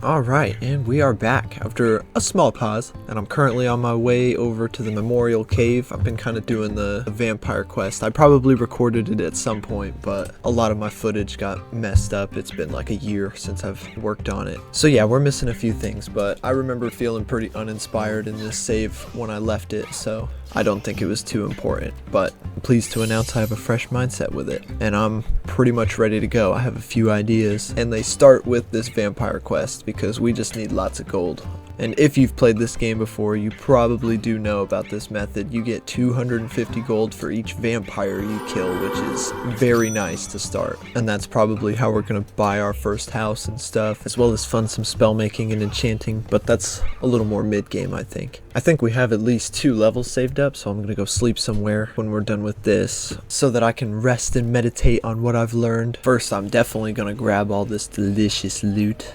Alright, and we are back after a small pause, and I'm currently on my way over to the Memorial Cave. I've been kind of doing the vampire quest. I probably recorded it at some point, but a lot of my footage got messed up. It's been like a year since I've worked on it. So yeah, we're missing a few things, but I remember feeling pretty uninspired in this save when I left it, so I don't think it was too important. But I'm pleased to announce I have a fresh mindset with it, and I'm pretty much ready to go. I have a few ideas, and they start with this vampire quest, because we just need lots of gold. And if you've played this game before, you probably do know about this method. You get 250 gold for each vampire you kill, which is very nice to start. And that's probably how we're going to buy our first house and stuff, as well as fund some spell making and enchanting, but that's a little more mid-game, I think. I think we have at least 2 levels saved up, so I'm going to go sleep somewhere when we're done with this, so that I can rest and meditate on what I've learned. First, I'm definitely going to grab all this delicious loot.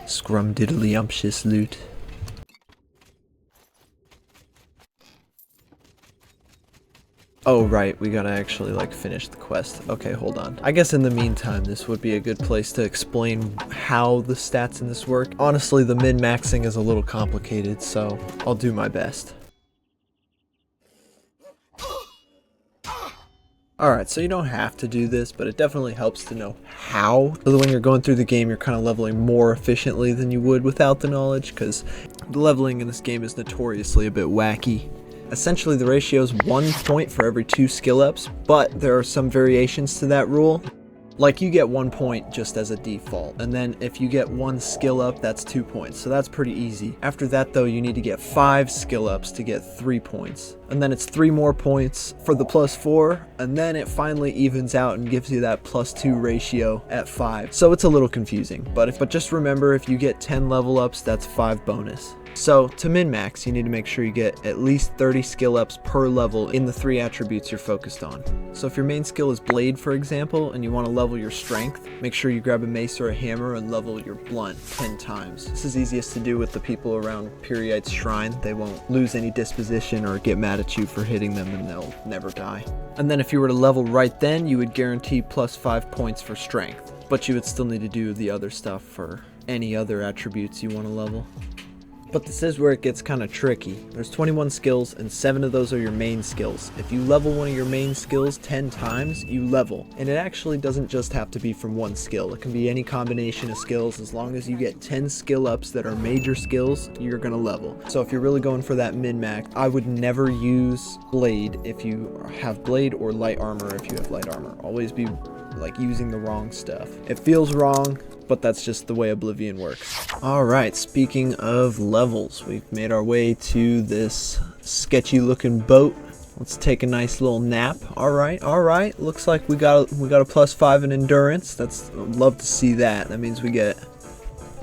Scrumdiddlyumptious loot. Oh right, we gotta actually like finish the quest. Okay, hold on. I guess in the meantime, this would be a good place to explain how the stats in this work. Honestly, the min-maxing is a little complicated, so I'll do my best. Alright, so you don't have to do this, but it definitely helps to know how. So that when you're going through the game, you're kind of leveling more efficiently than you would without the knowledge, because the leveling in this game is notoriously a bit wacky. Essentially, the ratio is 1 point for every 2 skill ups, but there are some variations to that rule. Like, you get 1 point just as a default, and then if you get 1 skill up, that's 2 points, so that's pretty easy. After that though, you need to get 5 skill ups to get 3 points. And then it's 3 more points for the +4, and then it finally evens out and gives you that +2 ratio at 5. So it's a little confusing, but just remember, if you get 10 level ups, that's 5 bonus. So, to min-max, you need to make sure you get at least 30 skill ups per level in the 3 attributes you're focused on. So if your main skill is blade, for example, and you want to level your strength, make sure you grab a mace or a hammer and level your blunt 10 times. This is easiest to do with the people around Periite's Shrine. They won't lose any disposition or get mad at you for hitting them, and they'll never die. And then if you were to level right then, you would guarantee +5 points for strength. But you would still need to do the other stuff for any other attributes you want to level. But this is where it gets kind of tricky. There's 21 skills, and 7 of those are your main skills. If you level one of your main skills 10 times, you level. And it actually doesn't just have to be from one skill. It can be any combination of skills. As long as you get 10 skill ups that are major skills, you're gonna level. So if you're really going for that min-max, I would never use blade if you have blade, or light armor if you have light armor. Always be like using the wrong stuff. It feels wrong, but that's just the way Oblivion works. Alright, speaking of levels, we've made our way to this sketchy looking boat. Let's take a nice little nap. Alright, looks like we got a +5 in endurance. I'd love to see that. That means we get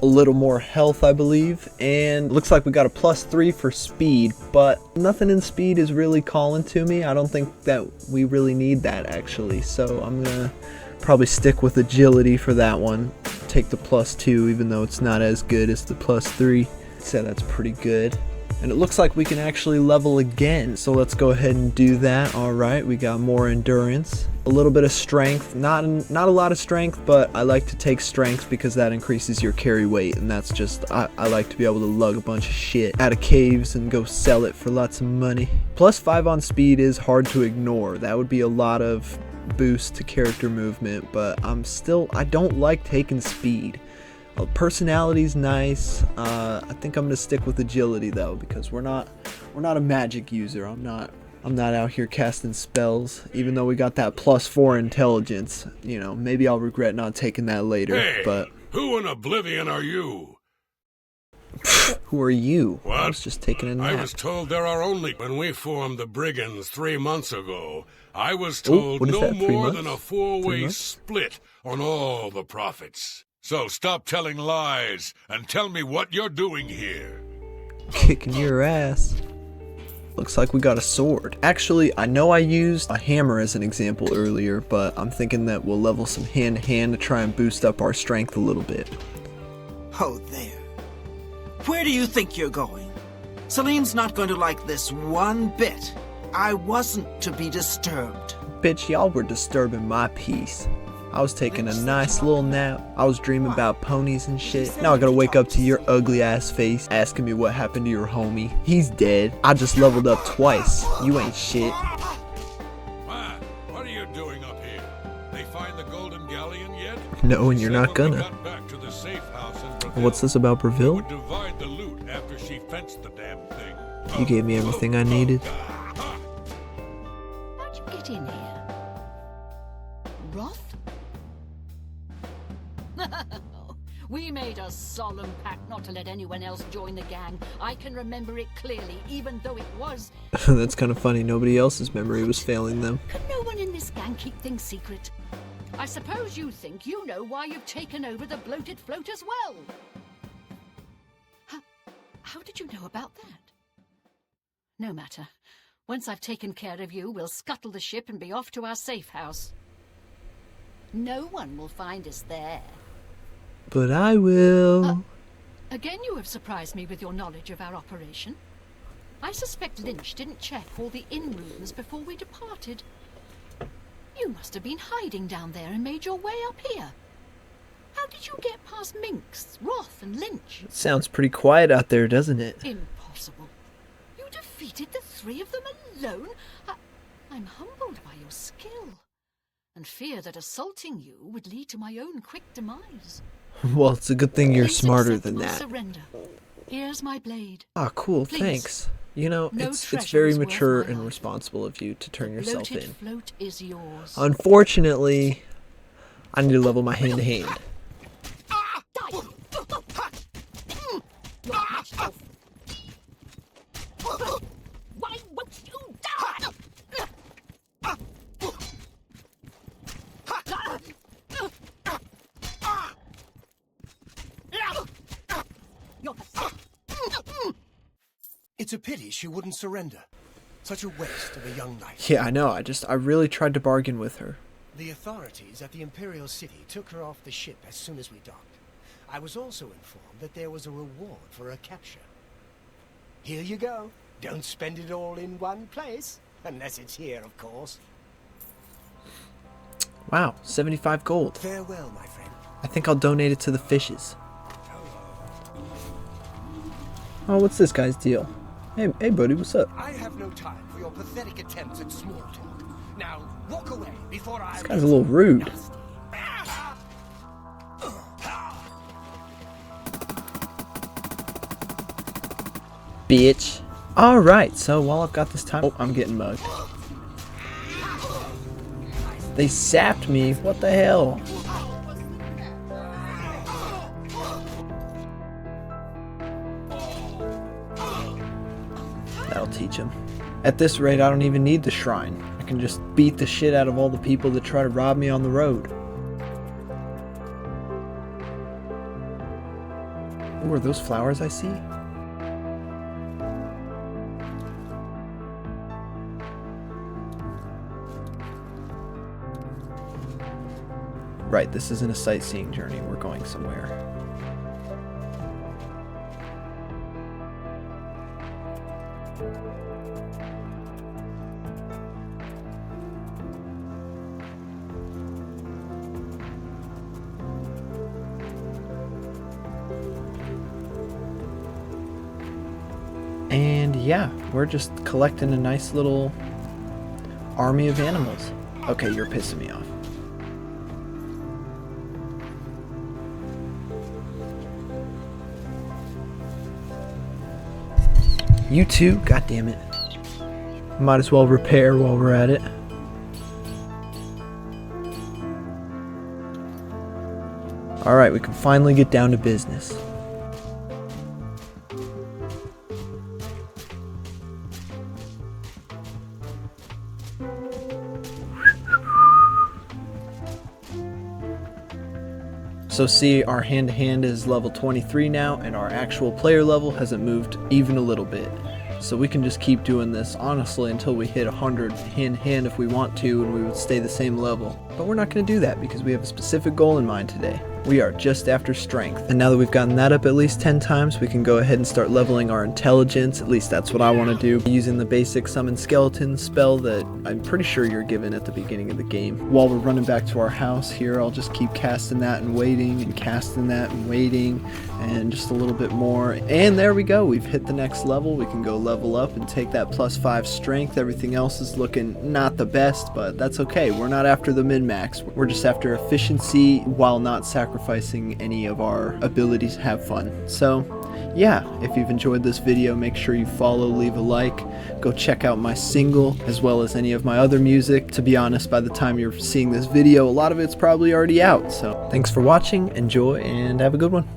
a little more health, I believe, and looks like we got a +3 for speed, but nothing in speed is really calling to me. I don't think that we really need that, actually, so I'm gonna probably stick with agility for that one. Take the +2, even though it's not as good as the +3. So that's pretty good. And it looks like we can actually level again, so let's go ahead and do that. Alright, we got more endurance, a little bit of strength, not a lot of strength, but I like to take strength because that increases your carry weight, and that's just, I like to be able to lug a bunch of shit out of caves and go sell it for lots of money. +5 on speed is hard to ignore. That would be a lot of boost to character movement, but I don't like taking speed. Personality's nice. I think I'm gonna stick with agility though, because we're not a magic user. I'm not out here casting spells, even though we got that +4 intelligence. You know, maybe I'll regret not taking that later. Hey, but who in Oblivion are you? Who are you? What? I was just taking a nap. I was told there are only... When we formed the Brigands 3 months ago, I was told what is no that, 3 more months? than a 4-way split on all the profits. So stop telling lies and tell me what you're doing here. Kicking your ass. Looks like we got a sword. Actually, I know I used a hammer as an example earlier, but I'm thinking that we'll level some hand-to-hand to try and boost up our strength a little bit. Oh, there. Where do you think you're going? Celine's not going to like this one bit. I wasn't to be disturbed. Bitch, y'all were disturbing my peace. I was taking a nice little nap. I was dreaming about ponies and shit. Now I gotta wake up to your ugly ass face asking me what happened to your homie. He's dead. I just leveled up twice. You ain't shit. Ma, what are you doing up here? They find the golden galleon yet? No, and you're Said not when we gonna. got back to the safe house in Brazil, What's this about we Brazil? would divide the loot after she fenced the damn thing. You gave me everything I needed. How'd you get in here? Roth? We made a solemn pact not to let anyone else join the gang. I can remember it clearly, even though it was... That's kind of funny. Nobody else's memory was failing them. Could no one in this gang keep things secret? I suppose you think you know why you've taken over the bloated float as well. How did you know about that? No matter. Once I've taken care of you, we'll scuttle the ship and be off to our safe house. No one will find us there. But I will. Again, you have surprised me with your knowledge of our operation. I suspect Lynch didn't check all the inn rooms before we departed. You must have been hiding down there and made your way up here. How did you get past Minx, Roth, and Lynch? It sounds pretty quiet out there, doesn't it? Impossible. You defeated the three of them alone? I'm humbled by your skill, and fear that assaulting you would lead to my own quick demise. Well, it's a good thing you're Please smarter accept than my that. surrender. Here's my blade. Ah, cool, Please. thanks. You know, No it's treasure very is worth mature my and life. responsible of you to turn yourself Bloated in. float is yours. Unfortunately, I need to level my hand to hand. Why won't you die? It's a pity she wouldn't surrender. Such a waste of a young life. Yeah, I know. I really tried to bargain with her. The authorities at the Imperial City took her off the ship as soon as we docked. I was also informed that there was a reward for her capture. Here you go. Don't spend it all in one place. Unless it's here, of course. Wow, 75 gold. Farewell, my friend. I think I'll donate it to the fishes. Oh, what's this guy's deal? Hey buddy, what's up? I have no time for your pathetic attempts at small talk. Now, walk away before I... This guy's a little rude. Bitch. Alright, so while I've got this time... Oh, I'm getting mugged. They sapped me. What the hell? That'll teach him. At this rate, I don't even need the shrine. I can just beat the shit out of all the people that try to rob me on the road. Ooh, are those flowers I see? Right, this isn't a sightseeing journey. We're going somewhere. And yeah, we're just collecting a nice little army of animals. Okay, you're pissing me off. You too? God damn it. Might as well repair while we're at it. Alright, we can finally get down to business. So see, our hand-to-hand is level 23 now, and our actual player level hasn't moved even a little bit. So we can just keep doing this, honestly, until we hit 100 hand-to-hand if we want to, and we would stay the same level. But we're not going to do that, because we have a specific goal in mind today. we are just after strength. And now that we've gotten that up at least 10 times, we can go ahead and start leveling our intelligence. At least that's what I want to do, using the basic summon skeleton spell that I'm pretty sure you're given at the beginning of the game. While we're running back to our house here, I'll just keep casting that and waiting, and casting that and waiting, and just a little bit more. And there we go, we've hit the next level. We can go level up and take that +5 strength. Everything else is looking not the best, but that's okay. We're not after the min-max. We're just after efficiency while not sacrificing any of our abilities to have fun. So yeah, if you've enjoyed this video, make sure you follow, leave a like, go check out my single as well as any of my other music. To be honest, by the time you're seeing this video, a lot of it's probably already out. So thanks for watching, enjoy, and have a good one.